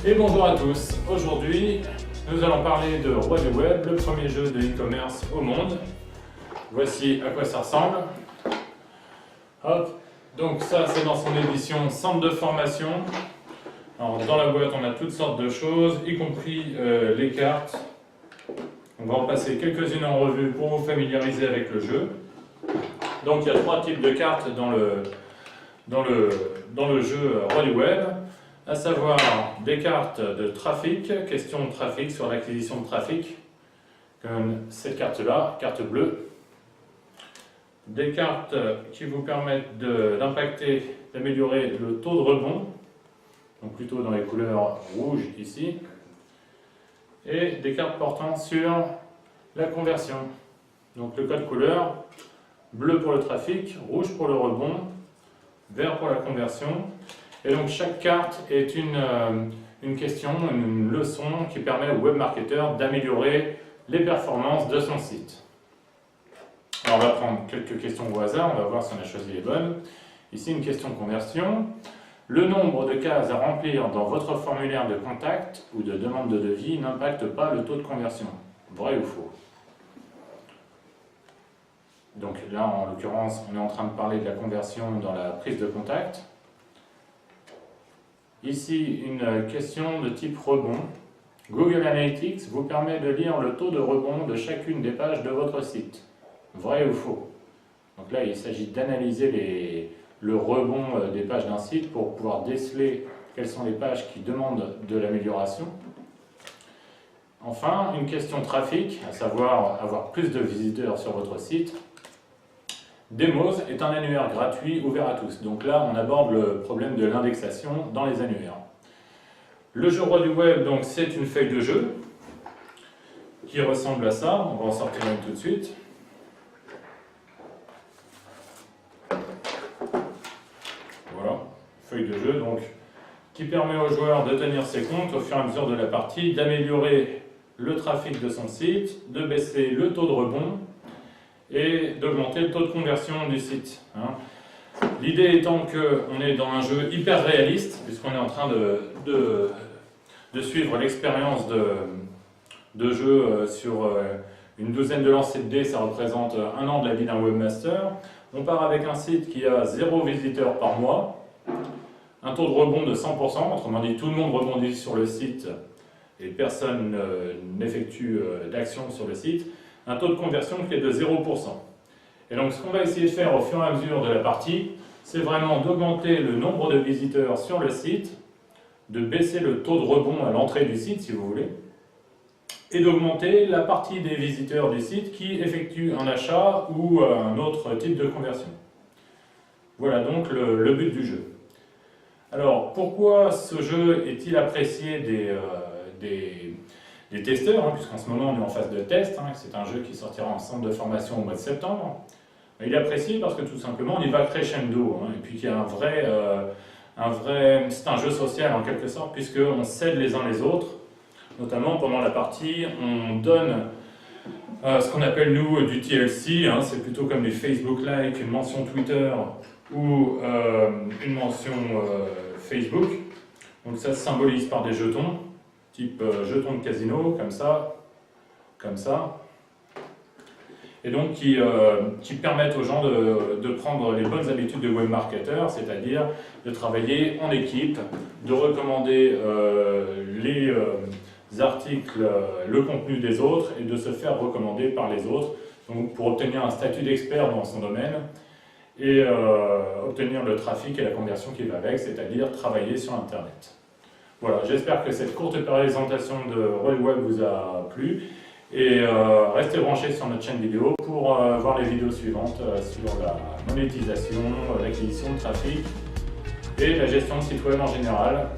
Et bonjour à tous, aujourd'hui nous allons parler de Roi du Web, le premier jeu de e-commerce au monde. Voici à quoi ça ressemble. Hop. Donc ça c'est dans son édition centre de formation. Alors, dans la boîte on a toutes sortes de choses, y compris les cartes. On va en passer quelques-unes en revue pour vous familiariser avec le jeu. Donc il y a trois types de cartes dans le jeu Roi du Web, à savoir des cartes de trafic, question de trafic sur l'acquisition de trafic, comme cette carte-là, carte bleue. Des cartes qui vous permettent d'impacter, d'améliorer le taux de rebond, donc plutôt dans les couleurs rouges ici, et des cartes portant sur la conversion. Donc le code couleur, bleu pour le trafic, rouge pour le rebond, vert pour la conversion. Et donc chaque carte est une question, une leçon qui permet au webmarketeur d'améliorer les performances de son site. Alors on va prendre quelques questions au hasard, on va voir si on a choisi les bonnes. Ici une question conversion. Le nombre de cases à remplir dans votre formulaire de contact ou de demande de devis n'impacte pas le taux de conversion. Vrai ou faux? Donc là, en l'occurrence, on est en train de parler de la conversion dans la prise de contact. Ici, une question de type rebond. Google Analytics vous permet de lire le taux de rebond de chacune des pages de votre site. Vrai ou faux? Donc là, il s'agit d'analyser le rebond des pages d'un site pour pouvoir déceler quelles sont les pages qui demandent de l'amélioration. Enfin, une question trafic, à savoir avoir plus de visiteurs sur votre site. Demos est un annuaire gratuit ouvert à tous. Donc là, on aborde le problème de l'indexation dans les annuaires. Le jeu Roi du Web, donc c'est une feuille de jeu qui ressemble à ça. On va en sortir une tout de suite. Voilà, feuille de jeu donc qui permet aux joueurs de tenir ses comptes au fur et à mesure de la partie, d'améliorer le trafic de son site, de baisser le taux de rebond et d'augmenter le taux de conversion du site. L'idée étant qu'on est dans un jeu hyper réaliste, puisqu'on est en train de suivre l'expérience de jeu sur une douzaine de lancers de dés, ça représente un an de la vie d'un webmaster. On part avec un site qui a 0 visiteurs par mois, un taux de rebond de 100%, autrement dit tout le monde rebondit sur le site et personne n'effectue d'action sur le site, un taux de conversion qui est de 0%. Et donc ce qu'on va essayer de faire au fur et à mesure de la partie, c'est vraiment d'augmenter le nombre de visiteurs sur le site, de baisser le taux de rebond à l'entrée du site si vous voulez, et d'augmenter la partie des visiteurs du site qui effectuent un achat ou un autre type de conversion. Voilà donc le but du jeu. Alors pourquoi ce jeu est-il apprécié des testeurs, puisqu'en ce moment on est en phase de test, c'est un jeu qui sortira en centre de formation au mois de septembre. Il est apprécié parce que tout simplement on y va crescendo, et puis qu'il y a c'est un jeu social en quelque sorte, puisqu'on s'aide les uns les autres, notamment pendant la partie, on donne ce qu'on appelle nous du TLC, c'est plutôt comme des Facebook Like, une mention Twitter ou une mention Facebook. Donc ça se symbolise par des jetons, type jetons de casino, comme ça, et donc qui permettent aux gens de prendre les bonnes habitudes de webmarketeur, c'est-à-dire de travailler en équipe, de recommander les articles, le contenu des autres, et de se faire recommander par les autres, donc pour obtenir un statut d'expert dans son domaine, et obtenir le trafic et la conversion qui va avec, c'est-à-dire travailler sur Internet. Voilà, j'espère que cette courte présentation de Roi du Web vous a plu, et restez branchés sur notre chaîne vidéo pour voir les vidéos suivantes sur la monétisation, l'acquisition de trafic et la gestion de site web en général.